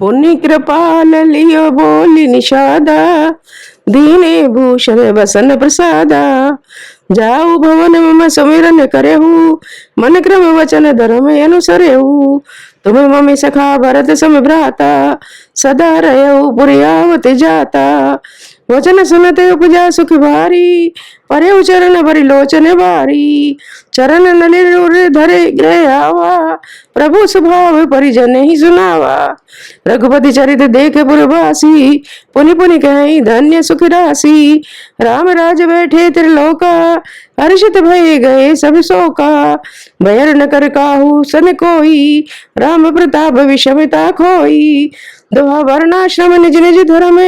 पुण्य कृपाल लियो बोली निषादा, दीने भूषण बसन प्रसादा। जाऊ भवन मम सुमिरन करेहू, मन क्रम वचन धर्म अनुसरेहू। तुम्हें मम्मी सखा भरत सम भ्राता, सदा रहू पुरियावत जाता। वचन सुनते उपजा सुख भारी, परे चरण भरी लोचन बारी। चरण नलिर धरे गृह आवा, प्रभु स्वभाव परिजन ही सुनावा। रघुपति चरित देख पुरवासी, पुनि पुनि कहीं धन्य सुख राशि। राम राज बैठे त्रिलोका, हर्षित भय गए सब शोका। भयर न कर काहू सन कोई, राम प्रताप विषमता खोई। दोहा वर्णाश्रम निज निज धर्म,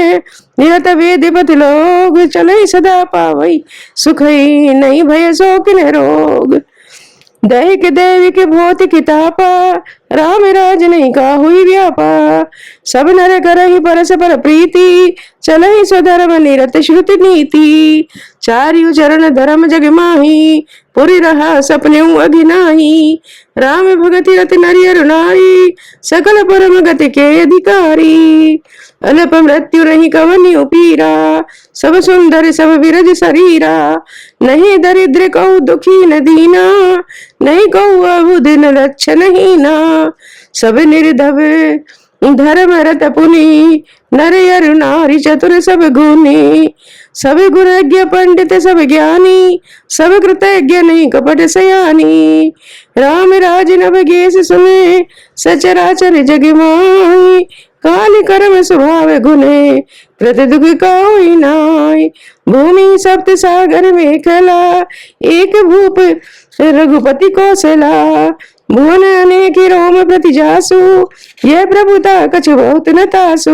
निरत वेद पति लोग। चले सदा पावई सुख ही, नहीं भय सो किन रोग। दैहिक दैविक भौतिक तापा, राम राज नहीं का हुई व्यापा। सब नर करहि परस्पर प्रीति, चलहि स्वधर्म निरत श्रुति नीति। चारियु चरण धर्म जग माही, पुरि रहा सपने अघिनाही। राम भगति रति नरि अरु नारी, सकल परम गति के अधिकारी। अल्प मृत्यु नहीं कवनि पीरा, सब सुंदर सब विरज शरीरा। नहीं दरिद्र कौ दुखी न दीना, नहीं कौ अबुध न लक्षण हीना। सब निर्धव धर्म रत पुनि, नर अरु नारी चतुर सब गुनी। सब गुरज्ञ पंडित सब ज्ञानी, सब कृतज्ञ नहीं कपट सयानी। राम राज नभ गेस सुने, सचराचर जग माही। काल कर्म स्वभाव गुने, कृत दुख कोई नाय। भूमि सप्त सागर में खला, एक भूप रघुपति कौशला। भुवन अनेक रोम प्रति जासु, यह प्रभुता कछु बहुत न तासु।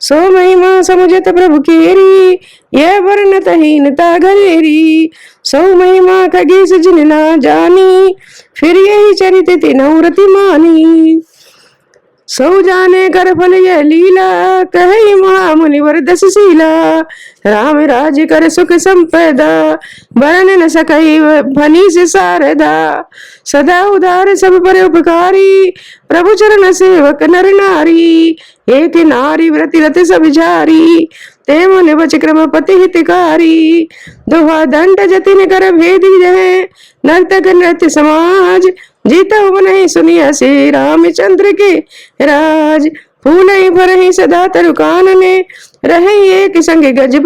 सो महिमा समुझत प्रभु केरी, यह वर्णत हीनता घरेरी। सो महिमा खगेश जिन ना जानी, फिर यही चरित तिन्हु रति मानी। सौ जाने कर फल यह लीला, कहे महामुनिवर दस शीला। राम राज कर सुख संपदा, बरन न सकई भनी से सारदा। सदा उदार सब पर उपकारी, प्रभु चरण सेवक नर नारी। एक नारी व्रति रति सब झारी, ते मन बच क्रम पति हितकारी। दोहा दंड जतिन कर भेद जहे, नर्तक नृत्य समाज। जीता नहीं सुनिया श्री रामचंद्र के राज। फूल ही भर ही सदा तरु कानने, रहे एक संग गज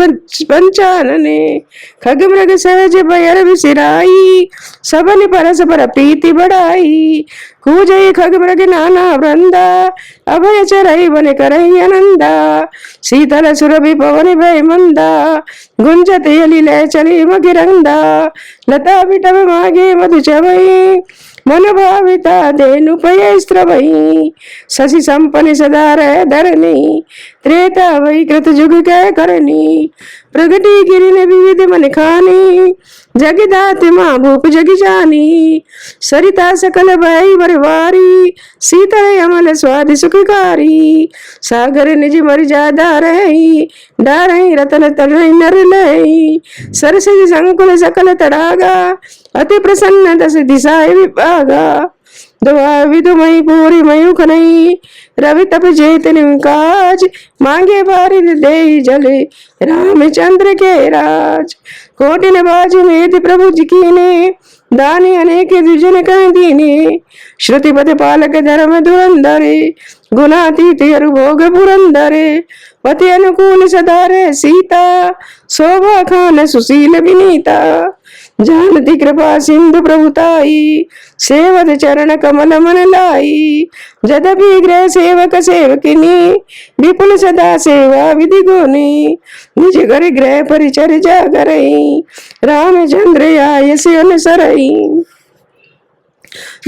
पंचानने। खग मृग सहज भयर विसिराई, सबन परस्पर प्रीति बढ़ाई। कूजई खग मृग नाना वृंदा, अभय चरई बन करई आनंदा। शीतल सुरभि पवन भय मंदा, गुंजत यली लय चली मगिरंदा। लता बिटव मागे मधु चबई, मन भाविता धेनु पय स्त्रवई। शशि संपन्न सदा रह धरनी, त्रेता वही कृत जुग कै करनी। प्रगति गिरिन विविध मन खानी, जगदात माँ भूप जग जानी। सरिता सकल भय बरवारी, शीतल अमल स्वाद सुखकारी। सागर निज मर्यादा रही, डारही रतन तरही नर लही। सरसिज संकुल सकल तड़ागा, अति प्रसन्न दस दिशाए विभागा। दुआ विदुमई पूरी मयूख नहीं, रवि तप जेतन काज। मांगे बारिद दे जले, रामचंद्र के राज। कोटिन बाज मेद प्रभु जी कीने, दानी अनेक द्विजन कह दीने। श्रुति पथ पालक धर्म धुरंधरे, गुणातीत अरु भोग पुरंदरे। पति अनुकूल सदा रे सीता, शोभा खान सुशील विनीता। जानती कृपा सिंधु प्रभुताई, सेवत चरण कमल मन लाई। जदपि गृह सेवक सेवकिनी, विपुल सदा सेवा विधि गुनी। निज घर गृह परिचर्या करई, रामचंद्र आयस अनुसरई।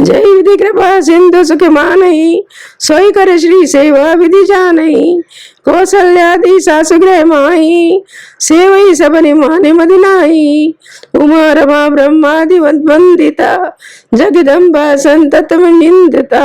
जय विधि कृपा सिंधु सुख मानई, सोई कर श्री सेवा विधि जानई। कौशल्यादि सासु गृह माही, सेवई सबनि माने मदिनाई। उमा रमा ब्रह्मादि वंदिता, जगदम्बा संततम निंदिता।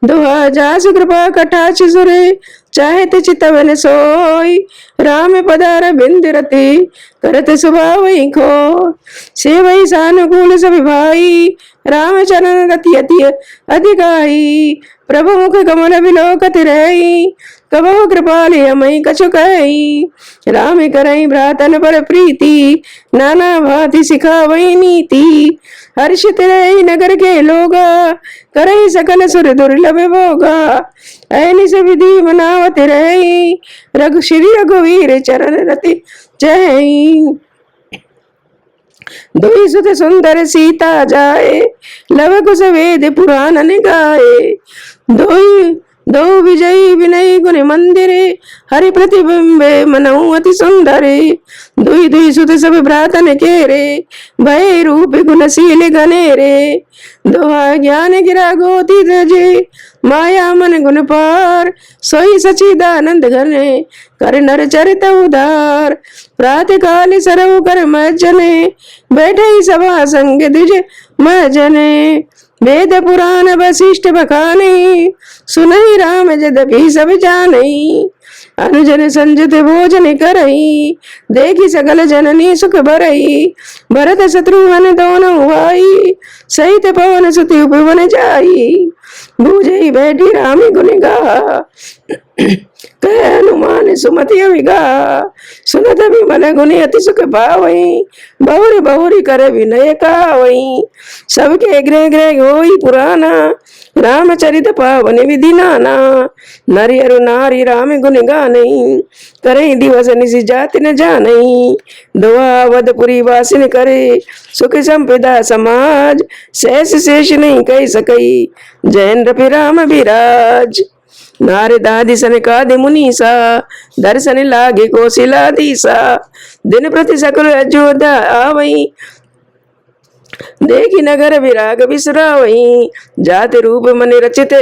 दोहा जासु कृपा कटाक्ष सुरे, चाहे चितवन सोई, राम पदार बिंद रति, करत स्वभाव खो। सेवई सानुकूल सब भाई, राम चरण रति अति अधिकाई। प्रभु मुख कमल बिलोकत रही, कबहु कृपाल हमई कछु कही। राम करई भ्रातन पर प्रीति, नाना भांति सिखावई नीति। हर्षित रही नगर के लोगा, करई सकल सुर दुर्लभ भोगा। ऐनिस विधि मनावत रही, श्री रघुवीर चरण रति जय। दुई सुत सुंदर सीता जाए, लव कुश वेद पुराण गाए। दो विजयी विनय गुण मंदिरे, हरि प्रतिबिंबे मनऊ अति सुंदरे। दुई दुई सुत सब भ्रातन केरे, भय रूप गुणशील गनेरे। दोहा ज्ञान गिरा गोती तजे, माया मन गुण पार। सोई सचिदानंद घने, कर नर चरित उदार। प्रातः काल सरव कर मज्जने, बैठे सभा संग द्विज मजने। वेद पुराण वशिष्ठ बखानी, सुनहि राम जदपि सब जानी। अनुजन संजुत भोजन करई, देखी सकल जननी सुख भरई। भरत शत्रुघ्न दोनों भाई, सहित पवन सुत उपवन जाई। बूझई बैठी राम गुण गाहा, कह हनुमान सुमति अविगा। सुनत विमल गुण अति सुख पावई, बहुरी बहुरी कर विनय कावई। सबके गृह गृह होई पुराना, रामचरित पावन विधि नाना। नरि अरु नारी राम गुण गानई, करई दिवस निशि जाति न जानई। दुआ अवधपुरी वासिन करे, सुख संपदा समाज। शेष शेष नहीं कह सकई, जैन रपि राम विराज। नारद आदि सनकादि मुनीसा, दर्शन लागे कौशिलाधीसा। दिन प्रति सकल अयोध्या आवई, देखी नगर विराग बिसरावई। जाति रूप मन रचित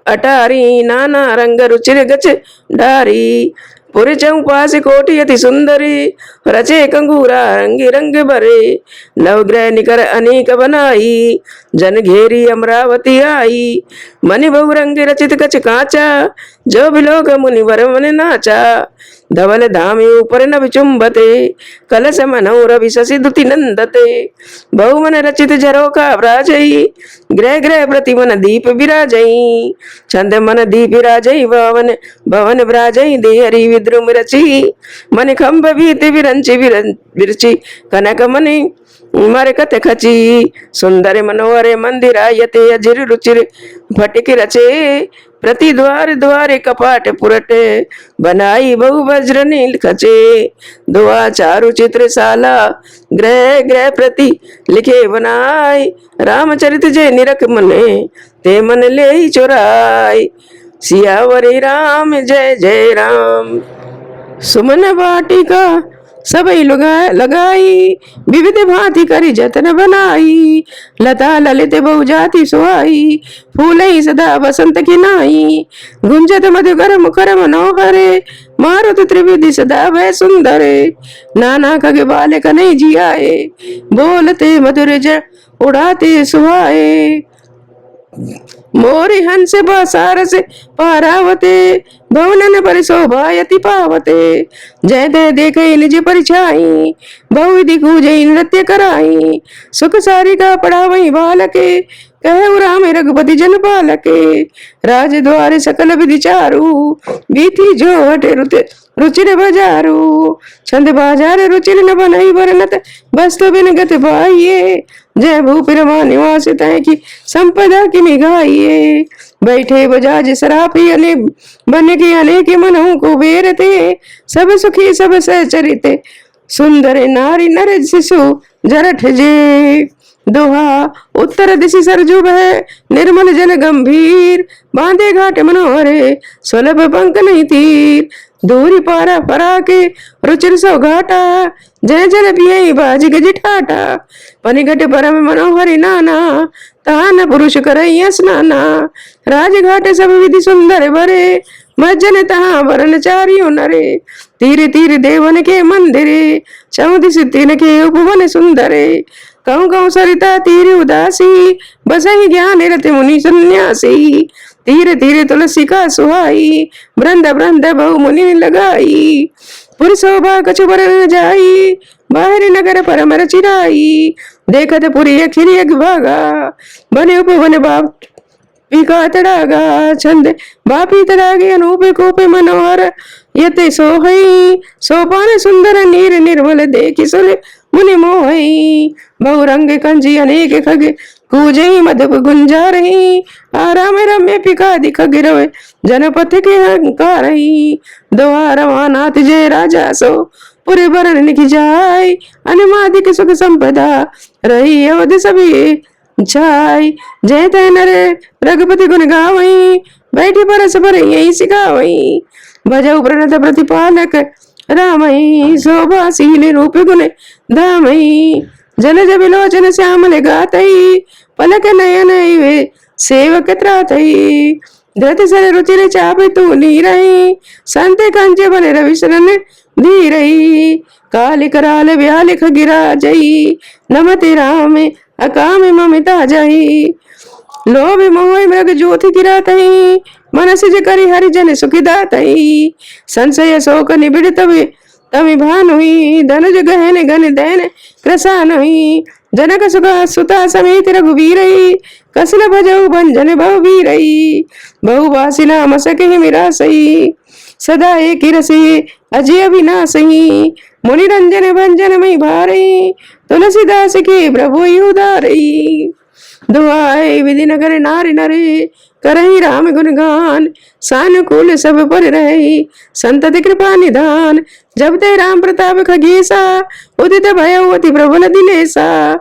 अटारी, नाना रंग रुचिर गच डारी। पुर चौपास कोटि अति सुंदरी, रचे कंगूरा रंग रंग भरे। नवग्रह निकर अनेक बनाई, जन घेरी अमरावती आई। मनि बहु रंग रचित कच कांचा, जो बिलोक मुनि वर मन नाचा। धवल धामे ऊपर नभ चुंबते, कलश मनौ रवि शशि दुति नंदते। बहुमन रचित झरोका व्राजई, ग्रह ग्रह प्रति मन दीप विराजई। छंद मन दीप विराजई, भवन भवन विराजई। देहरी विद्रुम रची, मन खंभ भीति विरंची विरची। कनक मणि मरकत खची, सुंदर मनोहर मंदिरायते। अजिर रुचिर फटिक रचे, प्रति द्वार द्वारे कपाट पुरट। बनाई बहु वज्र नील खचे, दुआ चारु चित्रशाला। ग्रह ग्रह प्रति लिखे बनाई, रामचरित जय निरख मने। ते मन ले ही चुराई, सियावरी राम जय जय राम। सुमन वाटिका सबई लगाई, विविध भांति करी जतन बनाई। लता ललित बहु जाति सुहाई, फूलई सदा बसंत की नाई। गुंजत मधुकर मुखर मनोहरे, मारुत त्रिविधि सदा भय सुंदरे। नाना खग बाल कन्हई जियाए, बोलते मधुर ज उड़ाते सुहाए। मोरि हंस बसारस पारावते, भवनन पर शोभायति पावते। जय दय देखई निज परिछाई, बहुविधि कूजई नृत्य कराई। सुख सारिका पढ़ावई बालके, कहु राम रघुपति जन पालके। राज द्वार सकल विधि चारु, बीती जो हटे रुचिर बजारू। छंद बाजार रुचिर न बनई वर्णत, वस्तु बिन गत पाइये। जय भूपि रमा निवास तय की, संपदा की निगाइये। बैठे बजाज सराफी अने, बन के अनेक मनों को बेरते। सब सुखी सब सहचरिते, सुंदर नारी नर शिशु जरठ जे। दोहा उत्तर दिशि सरजु बह, निर्मल जल गंभीर। बांधे घाट मनोहरे, सुलभ पंख नहीं तीर। दूरी पारा परा के, रुचिर सो घाटा। जय जल पियई बाज गज ठाटा, पनिघट परम मनोहरि नाना। तान पुरुष करई स्नाना, राजघाट सब विधि सुंदर भरे। मज्जन तहाँ वरण चारियो नरे, तीर तीर देवन के मंदिरे। चौदिस तीन के उपवन सुंदरे, कहूँ कहूँ सरिता तीर उदासी। बसहि ज्ञान रति मुनि सन्यासी, धीरे धीरे तुलसी का सुहाई, वृंद वृंद बहु मुनि लगाई। पुर शोभा कछु बर न जाई, बाहरी नगर परमर चिराई। देखत पुरी खिरी भागा, बने उपवन बाप पिका तड़ागा। छंद बापी तड़ागे अनूप कोपे मनोहर, यते सोहई सोपान सुंदर नीर निर्मल देखी सुन मुनि मोहई। बहु रंग कंजी अनेक खग, कूजई मधुप गुंजा रही। आराम रम्य पिका दिख गिरवे, जनपथ के अहंकार। द्वार मानाथ जय राजा सो, पुरे बरण निखि जाय। अनुमादिक सुख संपदा, रही अवध सभी छाय। जय तय नर रघुपति गुण गावई, बैठी परस पर यही सिखावई। भजऊ प्रणत प्रतिपालक, रामई शोभाशील रूप गुण धामई। जलज विलोचन श्यामल गातई, पलक नयन वे सेवक त्रातई। धृत सर रुचिर चाप तू नीरई, संत कंज बन रवि शरण धीरई। काल कराल व्याल खगिरा जई, नमते राम अकाम ममिता जई। लोभ मोह मृग ज्योति गिरातई, मन सिज करि हरिजन सुखी दातई। संशय शोक निबिड़ तमि भानुई, धनुज गहन गन दैन कृसान हुई। जनक सुखा सुता समेत रघुवीरई, कसल भजऊ भंजन बहु वीरई। बहु बासी नाम सके मिरासई, सदा एक रसी अजय अविनाशई। मुनि रंजन भंजन मई भारई, तुलसीदास के प्रभु उदारई। दुआए विधि नगर नारी नरे, करही राम गुण गान। सानुकूल सब पर रही, संतति कृपा निधान। जब ते राम प्रताप खगेसा, उदित भयवती प्रबल दिनेसा।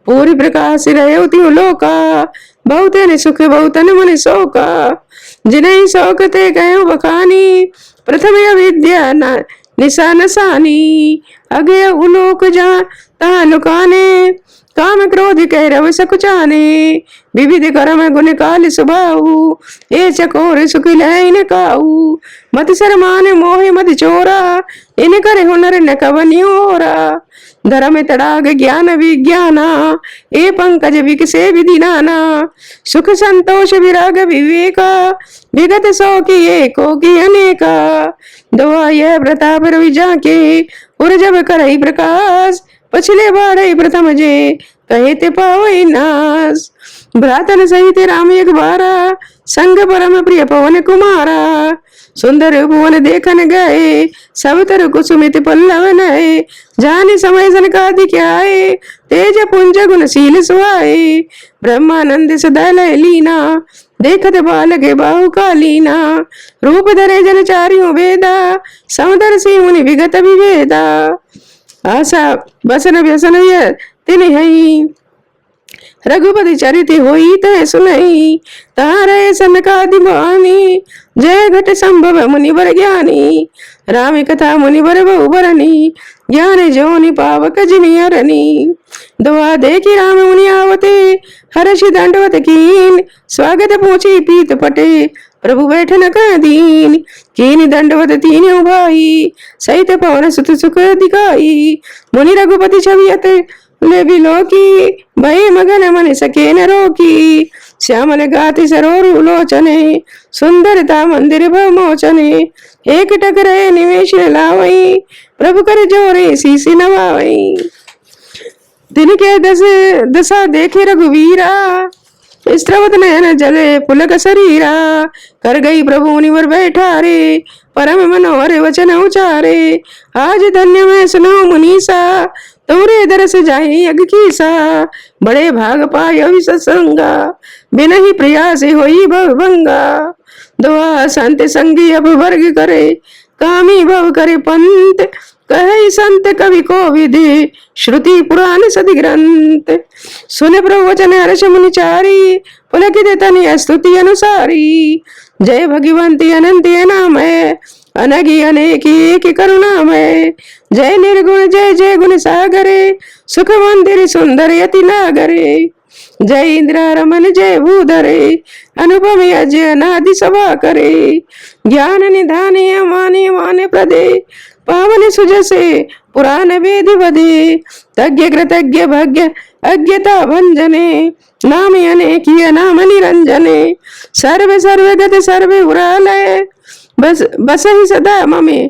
पूरी प्रकाश रहे लोका, बहुते ने सुख बहुतन मन शोका। जिन्हें शौक ते कहो बखानी, प्रथम विद्या निशान सानी। अगे उलोक जा ता लुकाने, काम क्रोध कह रव सकुचाने। विविध कर्म गुण काल सुभाऊ, ए चकोर सुख लैन काऊ। मत शरमान मोह मत चोरा, इन कर हुनर न कवनियोरा। धर्म तड़ाग ज्ञान विज्ञाना, ए पंकज विकसे विधि नाना। सुख संतोष विराग विवेका, विगत सौ की एको की अनेका। दुआ यह प्रताप रवि जाके, उर जब करई प्रकाश। पछले बाढ़ प्रथम जे, कहे ते पावई नाश। भ्रातन सहित राम एक बारा, संग परम प्रिय पवन कुमारा। सुंदर भुवन देखन गए, सब तर कुसुमित पल्लव नए। जानी समय सनकादिक आए, तेज पुंज गुणशील सुहाए। ब्रह्मानंद सदा लय लीना, देखत बालक बाहु कालीना। रूप धरे जन चारियों वेदा, समुदर से मुनि विगत विवेदा। आशा बसन व्यसन तिन हई, रघुपति चरित होई तय सुनई। तारे सनकादि मुनि, जय घट संभव मुनिवर ज्ञानी। राम कथा मुनिवर बहु बरनी, ज्ञान जोनि पावक जिमि हरनी। दुआ देखी राम मुनि आवते, हर्ष दंडवत कीन। स्वागत पूछी पीत पटे, प्रभु बैठन कह दीन। कीन दंडवत तीन भाई, सहित पवन सुत सुख दिखाई। मुनि रघुपति छवियत ले बिलोकी, भय मगन मन सके न रोकी। श्यामल गाति सरोरु लोचने, सुंदरता मंदिर भव मोचने। एक टकरे निवेश लावई, प्रभु कर जोरे शीसी नवावई। दिन के दशा देखे रघुवीरा, स्त्रवत नयन जले पुलक शरीरा। कर गई प्रभु मुनिवर बैठा रे, परम मनोहर वचन उचारे। आज धन्य मैं सुनो मुनीसा, तोरे दरस जाहि यज्ञ कीसा। बड़े भाग पायो सत्संगा, बिन ही प्रयास होई भव भंगा। दुआ संत संगी अब वर्ग करे, कामी भव करे पंत। कहे संत कवि को विधि, श्रुति पुराण सदि ग्रंथ। सुन प्रभु वचन हर्ष मुनि चारी, पुलकित तनि स्तुति अनुसारी। जय भगवंती अनंत नाम है, अनगी अनेकी एक करुणामय। जय निर्गुण जय जय गुण सागरे, सुख मंदिर सुंदर यति नागरे। जय इंद्र रमन जय भूधरे, अनुपम अजय अनादि सभा करे। ज्ञान निधाने माने माने प्रदे, पावन सुजसे पुराण वेद वदे, तज्ञ कृतज्ञ भग्य अज्ञता भंजने, नाम अनेकीय नाम निरंजने, सर्व सर्वगत सर्व उरालय, बस बस ही सदा ममे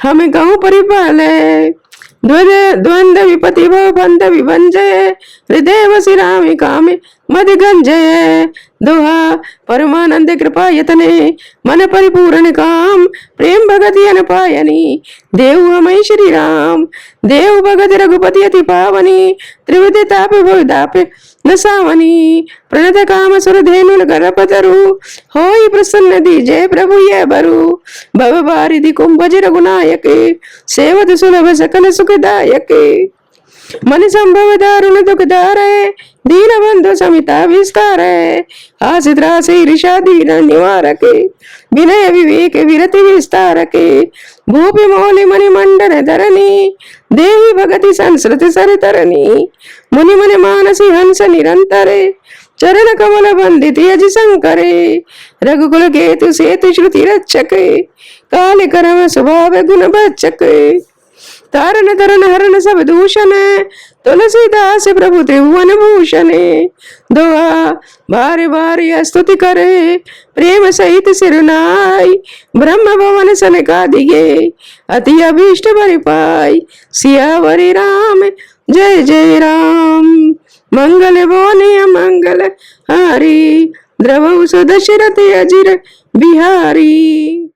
हमें कहूँ परिपालय, द्वंद्व विपति भव बंध विभंजय, हृदय वसी राम कामे मद गंजय, दोहा परमानंद कृपा यतने, मन परिपूर्ण काम, प्रेम भगति अन पायनी, देव हमें श्री राम, देव भगत रघुपति अति पावनी, त्रिविध ताप भवदाप न सावनी, प्रणत काम सुर धेनु करपतरु, होई प्रसन्न दीजय प्रभु ये बरु, भव बारिधि कुंभज रघुनायक, सेवत सुलभ सकल सुखदायक, मन संभव दारुण दुख दारे, दीन बंधु समिता विस्तार, हासित राशि ऋषा दीन निवारक, विनय विवेक विरति विस्तारक, भूपि मौलि मणि मंडन धरणी, देवी भगति संस्कृति सर तरणी, मुनि मन मानसी हंस निरंतरे, चरण कमल बंदित यज शंकरे, रघुकुल केतु सेतु श्रुति रक्षक, काल करम स्वभाव गुण बच्चक, तारण तरन हरण सब दूषण, तुलसीदास प्रभु त्रिभुवन भूषण, दोहा बारे बारे स्तुति करे, प्रेम सहित सिरनाई, ब्रह्म भवन सनकादिगे, अति अभीष्ट बरि पाई, सियावरी राम जय जय राम, मंगल बोने मंगल हारी, द्रवौ सुदशरथ अजिर बिहारी।